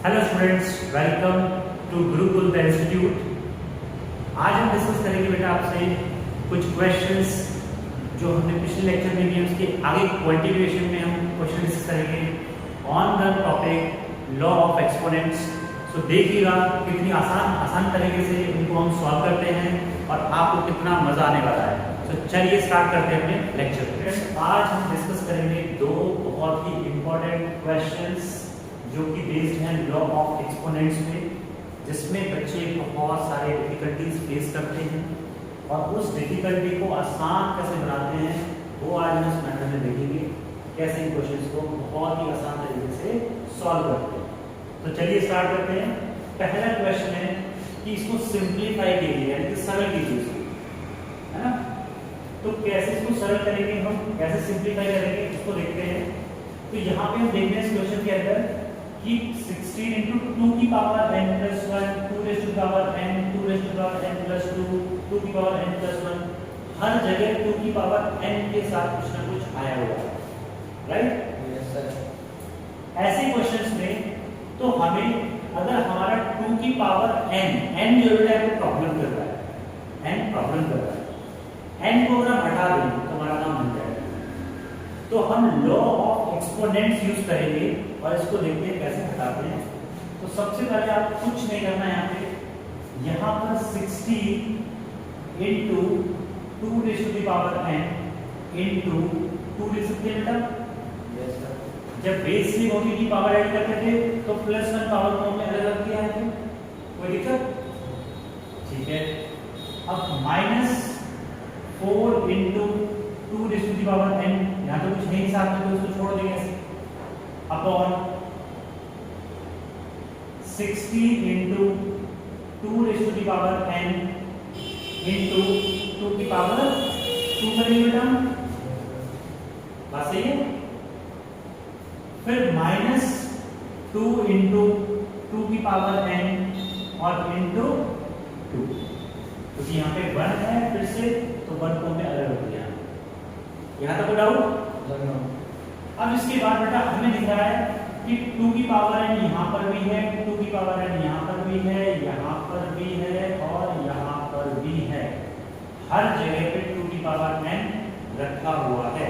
Hello students, welcome to Gurukul the institute. आज हम discuss करेंगे बेटा आपसे कुछ क्वेश्चंस जो हमने पिछले लेक्चर में किए, उसके आगे क्वांटिफिकेशन में हम क्वेश्चन डिस्कस करेंगे on the topic law of exponents. So देखिएगा कितनी आसान तरीके से इनको हम सॉल्व करते हैं और आपको कितना मजा आने वाला है। तो चलिए स्टार्ट करते हैं अपने लेक्चर। आज हम डिस्कस करेंगे दो बहुत ही इंपॉर्टेंट क्वेश्चंस जो कि बेस्ड हैं लॉ ऑफ एक्सपोनेंट्स पे, जिसमें बच्चे बहुत सारे डिफिकल्टीज फेस करते हैं और उस डिफिकल्टी को आसान कैसे बनाते हैं वो आज हम इस मैटर में देखेंगे, कैसे इन क्वेश्चंस को बहुत ही आसान तरीके से सॉल्व करते हैं। तो चलिए स्टार्ट करते हैं। पहला क्वेश्चन है कि इसको सिंप्लीफाई कीजिए, यानी कि सरल कीजिए, है ना। तो कैसे इसको सरल करेंगे, हम कैसे सिंप्लीफाई करेंगे इसको देखते हैं। तो यहाँ पे हम देखते हैं इस क्वेश्चन के अंदर कि 16 into 2 की power n plus 1, 2 raised to the power n, 2 raised to the power n plus 2, 2 की पावर n plus 1, हर जगह 2 की पावर n के साथ कुछ ना कुछ आया हुआ है, राइट? Yes sir. ऐसे क्वेश्चंस में तो हमें अगर हमारा 2 की पावर n जो है वो प्रॉब्लम कर रहा है, n प्रॉब्लम कर रहा है, n को अगर हम हटा दें तो हमारा काम बन जाएगा। तो हम लॉ ऑफ एक्सपोनेंट्स यूज करेंगे और इसको देखते हैं कैसे हटाते हैं। तो सबसे पहले आप कुछ नहीं करना है, यहाँ पर 60 into 2 raised to the power n into 2 raised to the बेटा। Yes sir. जब बेस से मोटी की पावर ऐड करते थे तो +1 पावर को हमने अलग अलग किया है, कोई दिक्कत? ठीक है। अब -4 into 2 raised to the power n, यहाँ तो कुछ नहीं साथ में, तो उसको छोड़ देंगे ऐसे, upon 60 into 2 raised to the power n into 2 की पावर 2 करेंगे बेटा, बात सही है। फिर -2 into 2 की पावर n और into 2, क्योंकि यहाँ पे 1 है फिर से, तो 1 को हमने अलग रख दिया। यहाँ तक डाउट? अब इसके बाद बेटा हमें दिख रहा है कि 2 की पावर n यहाँ पर भी है, 2 की पावर n यहाँ पर भी है, यहाँ पर भी है और यहाँ पर भी है, हर जगह पे 2 की पावर n रखा हुआ है।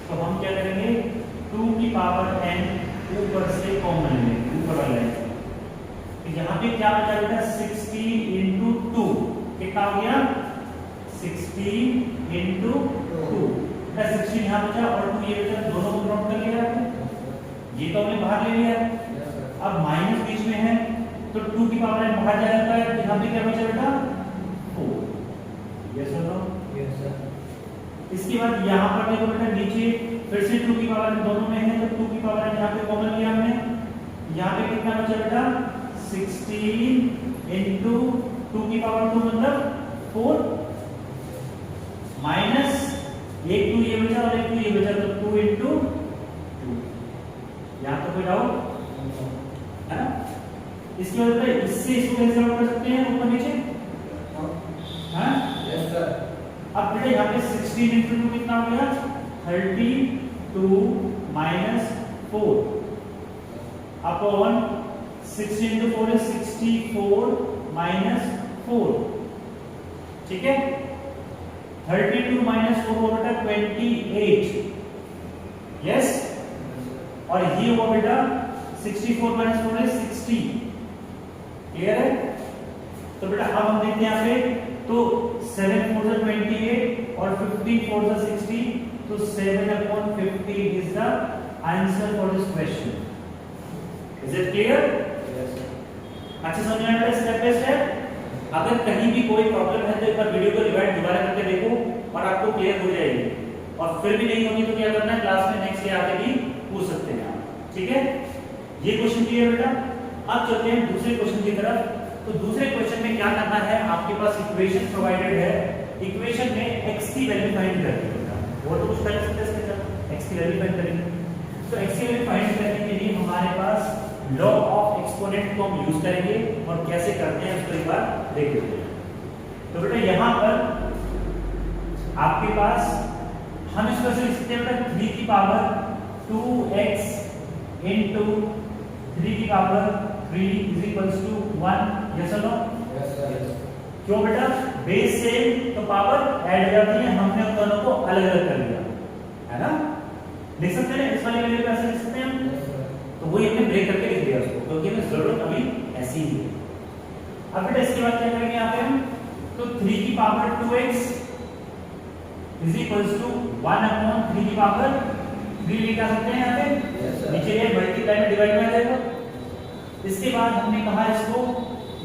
तो हम क्या करेंगे, 2 की पावर n ऊपर से कॉमन लेंगे, ऊपर वाला लेंगे। तो यहाँ पे क्या बचा बेटा, 60 into 2 कितना हो गया, 60 into 2, 60 यहाँ बचा और 2 ये बचा, दोनों को नोट कर लिया आपने, ये तो हमने बाहर ले लिया। अब माइनस बीच में है तो 2 की पावर n बाहर जा जाता है, यहाँ पे क्या बचा बेटा, 4। यस और नो? Yes sir. इसके बाद यहाँ पर देखो बेटा, नीचे फिर से 2 की पावर n दोनों में है, तो 2 की पावर n यहाँ पे कॉमन लिया हमने, यहाँ पे कितना बचा बेटा, 16 into 2 की पावर 2 मतलब 4, माइनस एक 2 ये बचा और एक 2 ये बचा, तो 2 into 2। यहाँ तो कोई डाउट है ना? इसके बाद इससे इसको कैंसिल आउट कर सकते हैं ऊपर नीचे, हाँ? Yes sir. अब बेटा यहाँ पे 16 into 2 कितना हो गया, 32 minus 4 upon 16 into 4 is 64 minus 4, ठीक है। 32 minus 4 होगा बेटा 28, यस। और ये होगा बेटा 64 minus 4 is 60, क्लियर है? तो बेटा अब हम देखते हैं यहाँ पे, तो 7 4 जा 28 और 15 4 जा 60, तो 7/50 is the answer for this question. Is it clear? Yes sir. अच्छे समझ में आ रहा है स्टेप बाय स्टेप? अगर कहीं भी कोई प्रॉब्लम है तो एक बार वीडियो को रिवाइंड दोबारा करके देखो और आपको क्लियर हो जाएगी, और फिर भी नहीं होगी तो क्या करना है, क्लास में नेक्स्ट डे आके भी पूछ सकते हैं आप, ठीक है। ये क्वेश्चन क्लियर बेटा। अब चलते हैं दूसरे क्वेश्चन की तरफ। तो दूसरे क्वेश्चन में क्या करना है, आपके पास इक्वेशन प्रोवाइडेड है, इक्वेशन में x की वैल्यू फाइंड करनी है, वो तो कुछ कर सकते हैं इसके साथ, x की वैल्यू फाइंड करेंगे। तो x की वैल्यू फाइंड करने के लिए हमारे पास लॉ ऑफ एक्सपोनेंट को हम यूज करेंगे और कैसे करते हैं उसको एक बार देख लेते हैं। तो बेटा यहाँ पर आपके पास हम इसको ऐसे लिख सकते हैं बेटा 3 की पावर 2x into 3 की power 3 is equals to 1, yes और नो? Yes, sir. क्यों बेटा? बेस सेम तो पावर ऐड हो जाती है, हमने उन दोनों को अलग अलग कर लिया, है ना? लिख सकते हैं इस वाली वैल्यू को ऐसे लिख सकते हैं हम, Yes, sir. तो वही हमने ब्रेक करके लिख दिया उसको, क्योंकि हमें जरूरत अभी ऐसी ही है। अब बेटा इसके बाद क्या करेंगे यहाँ पे हम? तो 3 की power 2x is equals to 1 upon 3 की पावर 3 लिख सकते हैं यहाँ पे, Yes, sir. नीचे ये मल्टीप्लाई में डिवाइड में आ जाएगा। इसके बाद हमने कहा इसको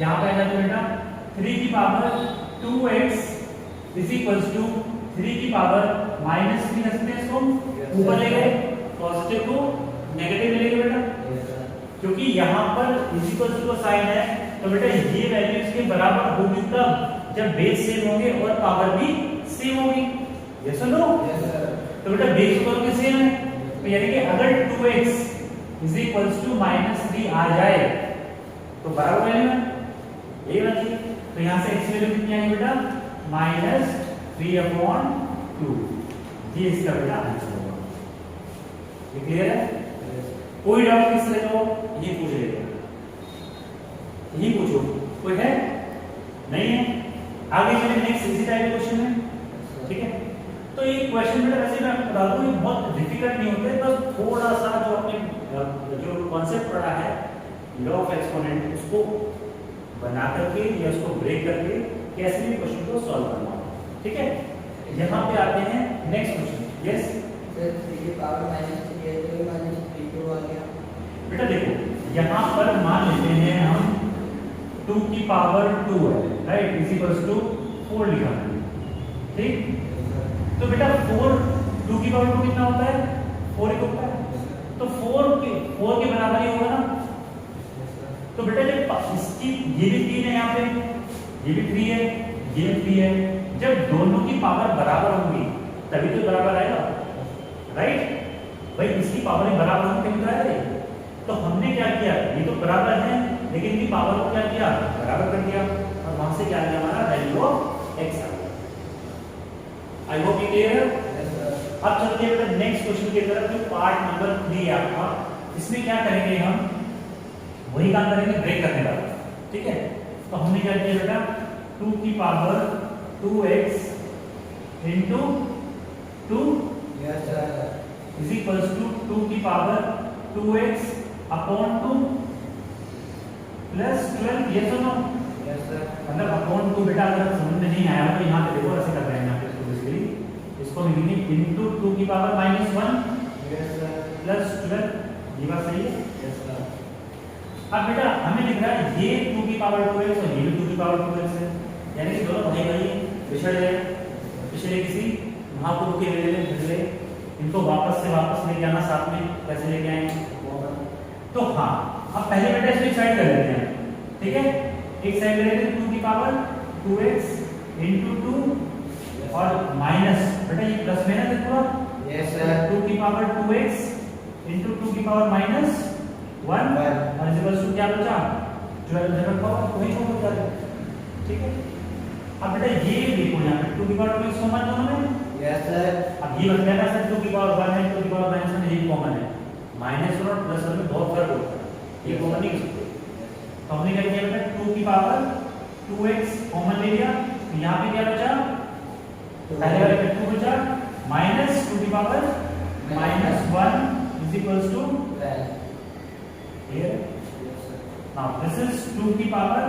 यहाँ पे आ जाता बेटा 3 की power 2x is equals to 3 की पावर -3 रख सकते हैं इसको, Yes, ऊपर sir. ले गए पॉजिटिव को नेगेटिव में ले गए बेटा, Yes, sir. क्योंकि यहाँ पर इज इक्वल्स टू का साइन है, तो बेटा ये वैल्यू इसके बराबर होगी तब जब बेस सेम होंगे और पावर भी सेम होगी, यस और नो? Yes, sir. तो बेटा बेस ऊपर के सेम है, तो यानी कि अगर 2x इज इक्वल्स टू -3 आ जाए तो बराबर वैल्यू है, यही बात है। तो यहाँ से x वैल्यू कितनी आएगी बेटा? -3/2, ये इसका बेटा आंसर होगा। ये क्लियर है? Yes. कोई डाउट किस तरह का हो ये पूछ लेगा, यही पूछो, कोई है? नहीं है? आगे चलिए नेक्स्ट इसी टाइप के क्वेश्चन है, Yes, sir. ठीक है? तो ये क्वेश्चन बेटा वैसे मैं बता दूं ये बहुत डिफिकल्ट नहीं होते, बस थोड़ा सा जो अपने जो कॉन्सेप्ट पढ़ा है लॉ ऑफ एक्सपोनेंट उसको बना करके या उसको ब्रेक करके कैसे भी क्वेश्चन को सॉल्व करना होगा, ठीक है? यहाँ पे आते हैं नेक्स्ट क्वेश्चन, यस? Sir, 3 की पावर -3 है तो -3 क्यों आ गया? बेटा देखो यहाँ पर मान लेते हैं हम 2 की पावर 2 है, राइट, इज इक्वल्स टू 4 लिखा है, ठीक? Yes, sir. तो बेटा 2 की पावर 2 कितना होता है? 4 ही होता है, तो 4 के बराबर ही होगा ना। Yes, sir. तो बेटा जब इसकी ये भी 3 है यहाँ पे, ये भी 3 है, ये भी 3 है, जब दोनों की पावर बराबर होंगी तभी तो बराबर आएगा, राइट? भाई इसकी पावर बराबर होगी तभी तो आएगा ये। तो हमने क्या किया, ये तो बराबर है लेकिन इनकी पावर को क्या किया? बराबर कर दिया, और वहां से क्या आया हमारा वैल्यू ऑफ x आ गया। आई होप ये क्लियर है। Yes, sir. अब चलते हैं बेटा नेक्स्ट क्वेश्चन की तरफ, जो पार्ट नंबर 3 है आपका। इसमें क्या करेंगे हम? वही काम करेंगे ब्रेक करने का, ठीक है? तो हमने क्या किया बेटा 2 की power 2x into 2 Yes, sir. is equals to 2 की power 2x upon 2 plus 12, yes or no? Yes, sir. मतलब अपॉन 2 बेटा अगर समझ में नहीं आया तो यहाँ पे देखो ऐसे कर रहे हैं यहाँ पे इसको बेसिकली इसको लिखेंगे into 2 की पावर -1 Yes, sir. plus 12, ये बात सही है? Yes, sir. अब बेटा हमें लिख रहा है ये 2 की पावर 2x और ये भी 2 की पावर 2x है, यानी कि दोनों भाई भाई बिछड़ गए, पिछले किसी महापुरुष के वेले में भिड़ गए, इनको वापस से वापस लेके आना साथ में, कैसे लेके आएंगे? तो हाँ, अब पहले बेटा इसको एक साइड कर लेते हैं, ठीक है? एक साइड ले लेते हैं 2 की पावर 2x into 2 और माइनस बेटा ये प्लस में है ना पूरा, Yes, sir. 2 की पावर 2x into 2 की पावर -1 और इस इक्वल्स टू क्या बचा? 12 जगह रखा हुआ वही को बचा है, ठीक है? अब बेटा ये देखो यहाँ पे 2 की पावर 2x कॉमन दोनों में, Yes, sir. अब ये बताया ना सर 2 की पावर 1 है, 2 की पावर -1 ये कॉमन है, -1 और +1 में बहुत फर्क होता है, ये कॉमन नहीं कर सकते। तो हमने क्या किया बेटा 2 की पावर 2x कॉमन ले लिया, तो यहाँ पे क्या बचा? पहले वाले में 2 बचा माइनस 2 की power -1 is equals to 12. here Yes, sir. now this is 2 की पावर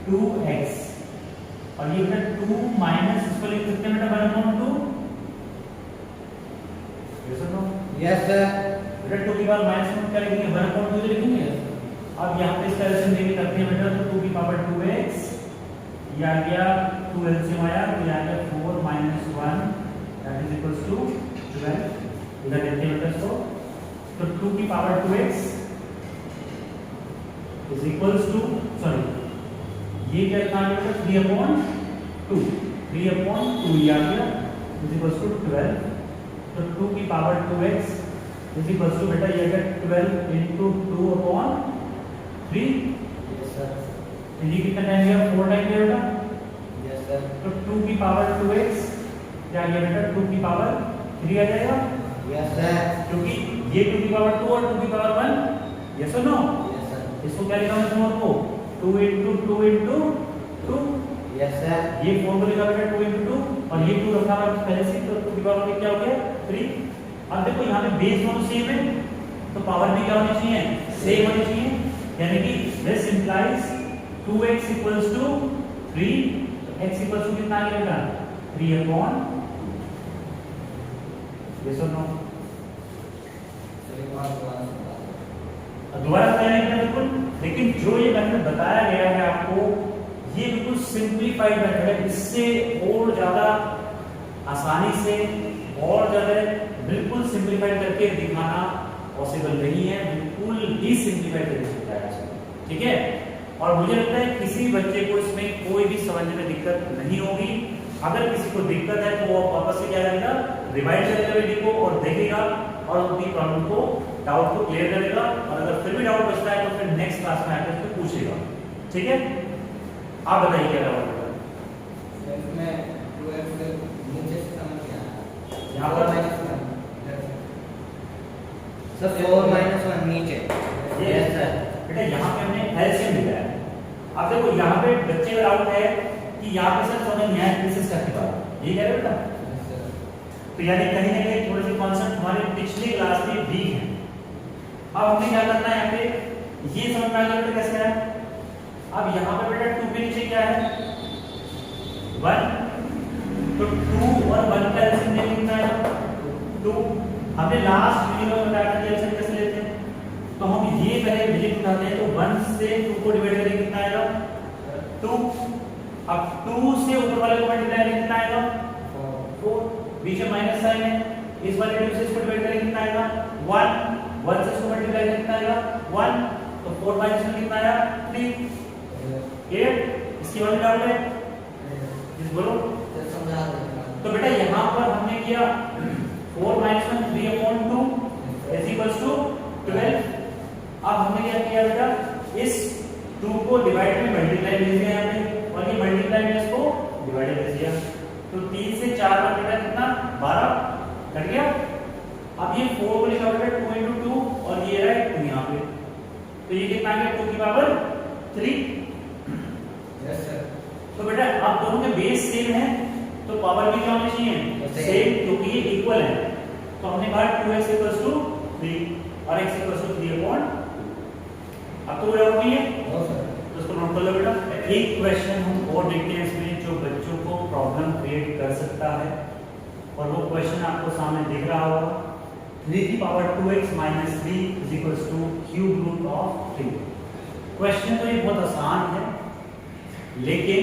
2x और ये बेटा 2 माइनस इसको लिख सकते हैं बेटा 1/2, ये सुनो Yes, sir. बेटा 2 की पावर -1 क्या लिखेंगे 1/2 लिखेंगे। अब यहाँ पे इसका एलसीएम लेके करते हैं बेटा, तो 2 की पावर 2x ये आ गया 2 एलसीएम आया तो ये आ गया 4 - 1 दैट इज इक्वल्स टू 12, इधर देखते हैं बेटा इसको, तो 2 की power 2x is equals to sorry ये क्या था बेटा 3/2 3/2 ये आ गया इज इक्वल्स टू 12, तो 2 की power 2x is equals to बेटा ये आ गया 12 into 2/3, Yes, sir. तो ये कितना टाइम गया 4 टाइम गया बेटा, Yes, sir. तो 2 की पावर 2x क्या आ गया बेटा 2 की पावर 3 आ जाएगा, Yes, sir. क्योंकि ये 2 की पावर 2 और 2 की पावर 1, यस और नो? Yes, क्या लिखा मैंने फोर को 2 into 2 into 2। Yes sir. ये 4 को लिखा मैंने 2 into 2 और ये 2 रखा मैंने पहले से, तो 2 की पावर में क्या हो गया 3। अब देखो यहाँ पे बेस दोनों सेम है तो पावर भी क्या होनी चाहिए सेम होनी चाहिए, यानी कि this implies 2x equals to 3, x equals to कितना आ गया बेटा 3 upon, yes or no? दोबारा बताया नहीं बिल्कुल, लेकिन जो ये मेथड बताया गया है आपको ये बिल्कुल सिंपलीफाइड मेथड है, इससे और ज्यादा आसानी से और ज्यादा बिल्कुल सिंपलीफाइड करके दिखाना पॉसिबल नहीं है, बिल्कुल ही सिंपलीफाइड करके बताया है, ठीक है। और मुझे लगता है किसी बच्चे को इसमें कोई भी समझने में दिक्कत नहीं होगी। अगर किसी को दिक्कत है तो वो वापस से क्या करेगा रिवाइड करेगा वीडियो को और देखेगा और अपनी प्रॉब्लम को डाउट को क्लियर करेगा, और अगर फिर भी डाउट बचता है तो फिर नेक्स्ट क्लास में आकर उसको पूछेगा, ठीक है। आप बताइए क्या डाउट है इसमें 2x के नीचे से समझ में आया यहाँ पर सर 4 - 1 नीचे। Yes sir. बेटा यहाँ पे हमने एलसीएम लिया है। अब देखो यहाँ पे बच्चे का डाउट है कि यहाँ पे सर समझ नहीं आया प्रिंसेस का किताब, ये कह रहे हो बेटा, तो यानी कहीं ना कहीं थोड़े से कॉन्सेप्ट हमारे पिछले क्लास में वीक हैं। अब हमें क्या करना है यहाँ पे ये समझ में आ गया कैसे है। अब यहाँ पे बेटा 2 के नीचे क्या है 1, तो 2 और 1 का एलसीएम ले लेना है 2। हमने लास्ट वीडियो में बताया था कि एलसीएम कैसे लेते हैं, तो हम ये पहले डिजिट उठाते हैं तो 1 से 2 को डिवाइड करेंगे कितना आएगा 2। अब 2 से ऊपर वाले को मल्टीप्लाई करेंगे कितना आएगा 4, बीच में माइनस साइन है, इस वाले 2 से इसको डिवाइड करेंगे कितना आएगा 1, 1 से इसको मल्टीप्लाई करेंगे कितना आएगा 1, तो 4 माइनस में कितना आया 3। क्लियर? इसकी वाली डाउट है इस बोलो तो बेटा यहाँ पर हमने किया 4 - 1 3/2 is equals to 12। अब हमने क्या किया बेटा इस 2 को डिवाइड में मल्टीप्लाई ले लिया हमने और ये मल्टीप्लाई में इसको डिवाइड कर दिया, तो 3 से 4 का बेटा कितना 12 कट गया। अब ये 4 को लिखा बेटा 2 into 2 और ये रहा 2 यहाँ पे, तो ये कितना आ गया 2 की पावर 3। Yes sir. तो बेटा अब दोनों के बेस सेम है तो पावर भी क्या होनी चाहिए सेम, क्योंकि ये इक्वल है। तो हमने कहा 2x = 3 और x = 3/2। अब तो डाउट नहीं है तो इसको नोट कर लो बेटा। एक क्वेश्चन हम और देखते हैं इसमें जो बच्चों को प्रॉब्लम क्रिएट कर सकता है, और वो क्वेश्चन आपको सामने दिख रहा होगा 3 की power 2x - 3 = cube root of 3। Question तो ये बहुत आसान है, लेकिन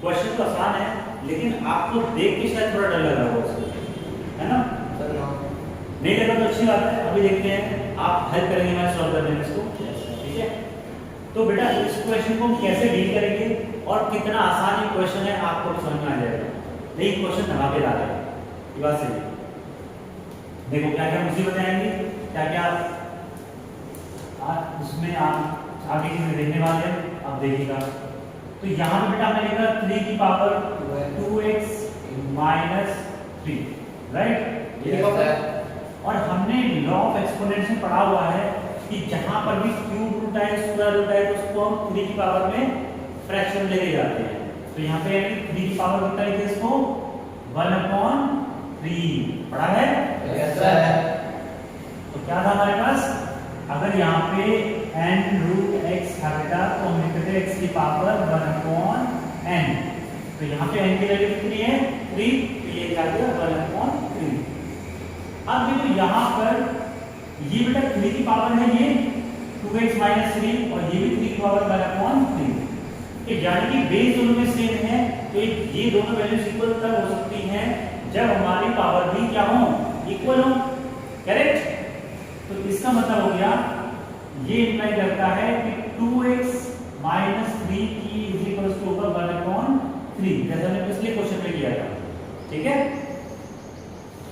क्वेश्चन तो आसान है लेकिन आपको देख के शायद थोड़ा डर लग रहा होगा, है ना सर नहीं लगा तो अच्छी बात है। अभी देखते हैं आप हेल्प करेंगे मैं सॉल्व करने में इसको, ठीक है। तो बेटा इस क्वेश्चन को हम कैसे डील करेंगे और कितना आसान ये क्वेश्चन है आपको समझ में आ जाएगा, लेकिन क्वेश्चन धमा पे डाला है ये बात सही। देखो क्या क्या मुझे बताएंगे, क्या क्या उसमें आप आगे चीजें देखने वाले हैं, आप देखिएगा। तो यहाँ पे बेटा हमने लिखा 3 की पावर 2x - 3, राइट, ये लिखा है। और हमने लॉ ऑफ एक्सपोनेंशियल में पढ़ा हुआ है कि जहां पर भी क्यूब रूट है स्क्वायर रूट है तो उसको हम 3 की पावर में फ्रैक्शन लेके जाते हैं। तो यहाँ पे 3 की पावर कितना लिखे इसको 1/3 पढ़ा है। Yes sir. तो क्या था हमारे पास, अगर यहाँ पे n√x था बेटा तो हम लिखते थे x की पावर 1/n, तो यहाँ पे n की वैल्यू कितनी है 3, तो ये क्या गया 1/3। अब देखो यहाँ पर ये बेटा 3 की पावर है ये 2x - 3 और ये भी 3 की पावर 1/3, तो यानी कि बेस दोनों में सेम है, तो ये दोनों वैल्यूज इक्वल तब हो सकती हैं जब हमारी पावर भी क्या हो इक्वल हो, करेक्ट। तो इसका मतलब हो गया ये इंप्लाई करता है कि 2x - 3 की = 1/3, जैसा हमने पिछले क्वेश्चन में किया था, ठीक है।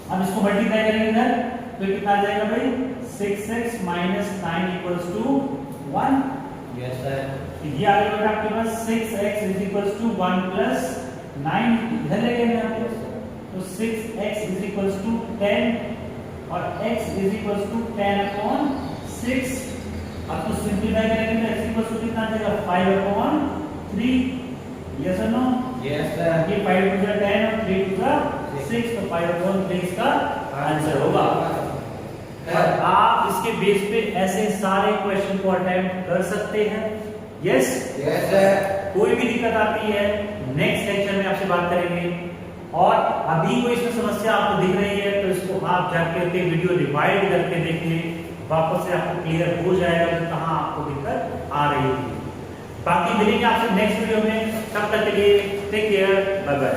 अब इसको मल्टीप्लाई करेंगे इधर तो कितना आ जाएगा भाई 6x - 9 = 1। Yes sir. ये आ गया आपके पास 6x = 1 + 9, इधर ले गए यहाँ पे, तो 6x = 10 और x = 10/6, अब तो सिंपलीफाई करेंगे तो x इक्वल टू कितना आ जाएगा 5/3 यस और नो यस सर। ये 5 टू द 10 और 3 टू द 6 तो 5/3 इसका आंसर होगा। और आप इसके बेस पे ऐसे सारे क्वेश्चन को अटेम्प्ट कर सकते हैं। Yes yes sir. कोई भी दिक्कत आती है नेक्स्ट लेक्चर में आपसे बात करेंगे। और अभी कोई इसमें समस्या आपको दिख रही है तो इसको आप जाके के वीडियो रिवाइंड करके देखिए, वापस से आपको क्लियर हो जाएगा कि कहाँ आपको दिक्कत आ रही थी। बाकी मिलेंगे आपसे नेक्स्ट वीडियो में, तब तक के लिए टेक केयर, बाय बाय।